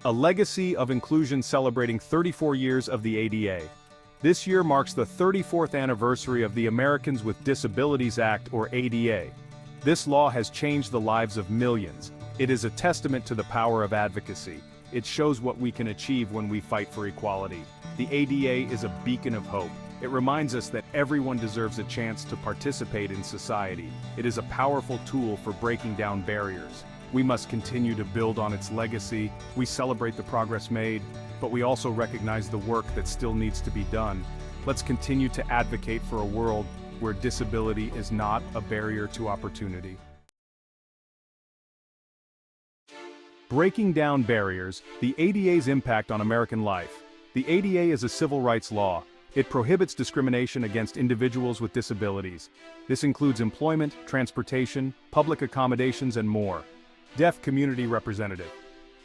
A legacy of inclusion celebrating 34 years of the ADA. This year marks the 34th anniversary of the Americans with Disabilities Act, or ADA. This law has changed the lives of millions. It is a testament to the power of advocacy. It shows what we can achieve when we fight for equality. The ADA is a beacon of hope. It reminds us that everyone deserves a chance to participate in society. It is a powerful tool for breaking down barriers. We must continue to build on its legacy. We celebrate the progress made, but we also recognize the work that still needs to be done. Let's continue to advocate for a world where disability is not a barrier to opportunity. Breaking down barriers, the ADA's impact on American life. The ADA is a civil rights law. It prohibits discrimination against individuals with disabilities. This includes employment, transportation, public accommodations, and more. Deaf community representative.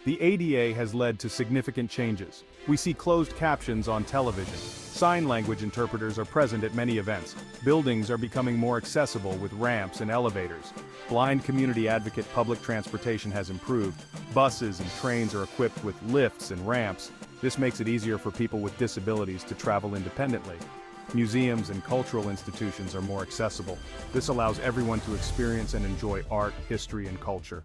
The ADA has led to significant changes. We see closed captions on television. Sign language interpreters are present at many events. Buildings are becoming more accessible with ramps and elevators. Blind community advocate public transportation has improved. Buses and trains are equipped with lifts and ramps. This makes it easier for people with disabilities to travel independently. Museums and cultural institutions are more accessible. This allows everyone to experience and enjoy art, history, and culture.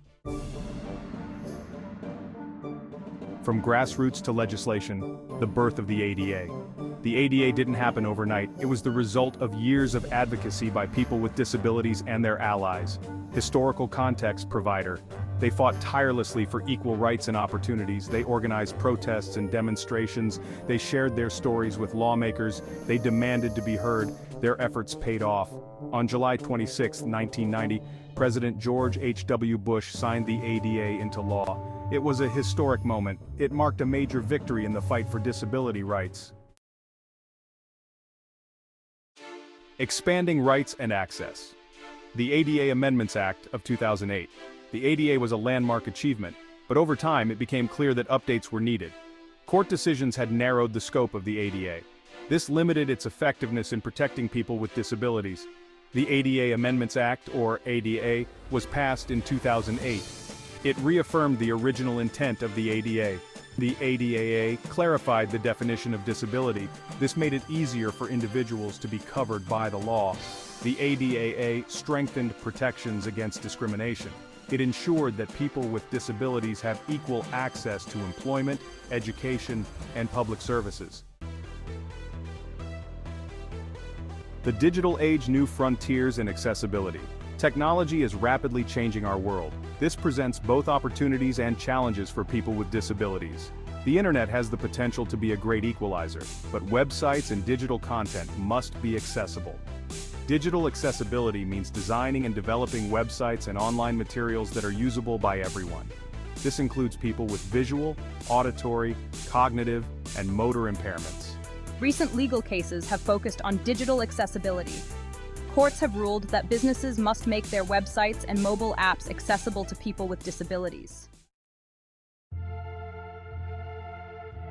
From grassroots to legislation, the birth of the ADA. The ADA didn't happen overnight. It was the result of years of advocacy by people with disabilities and their allies. Historical context provider. They fought tirelessly for equal rights and opportunities. They organized protests and demonstrations. They shared their stories with lawmakers. They demanded to be heard. Their efforts paid off. On July 26, 1990, President George H.W. Bush signed the ADA into law. It was a historic moment. It marked a major victory in the fight for disability rights. Expanding rights and access. The ADA Amendments Act of 2008. The ADA was a landmark achievement, but over time it became clear that updates were needed. Court decisions had narrowed the scope of the ADA. This limited its effectiveness in protecting people with disabilities. The ADA Amendments Act, or ADA, was passed in 2008. It reaffirmed the original intent of the ADA. The ADAA clarified the definition of disability. This made it easier for individuals to be covered by the law. The ADAA strengthened protections against discrimination. It ensured that people with disabilities have equal access to employment, education, and public services. The digital age: new frontiers in accessibility. Technology is rapidly changing our world. This presents both opportunities and challenges for people with disabilities. The internet has the potential to be a great equalizer, but websites and digital content must be accessible. Digital accessibility means designing and developing websites and online materials that are usable by everyone. This includes people with visual, auditory, cognitive, and motor impairments. Recent legal cases have focused on digital accessibility. Courts have ruled that businesses must make their websites and mobile apps accessible to people with disabilities.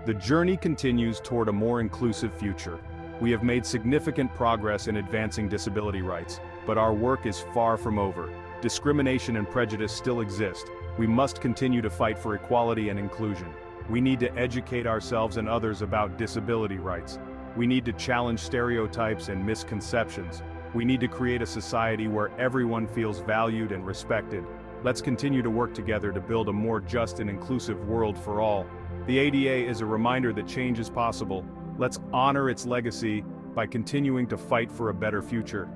The journey continues toward a more inclusive future. We have made significant progress in advancing disability rights, but our work is far from over. Discrimination and prejudice still exist. We must continue to fight for equality and inclusion. We need to educate ourselves and others about disability rights. We need to challenge stereotypes and misconceptions. We need to create a society where everyone feels valued and respected. Let's continue to work together to build a more just and inclusive world for all. The ADA is a reminder that change is possible. Let's honor its legacy by continuing to fight for a better future.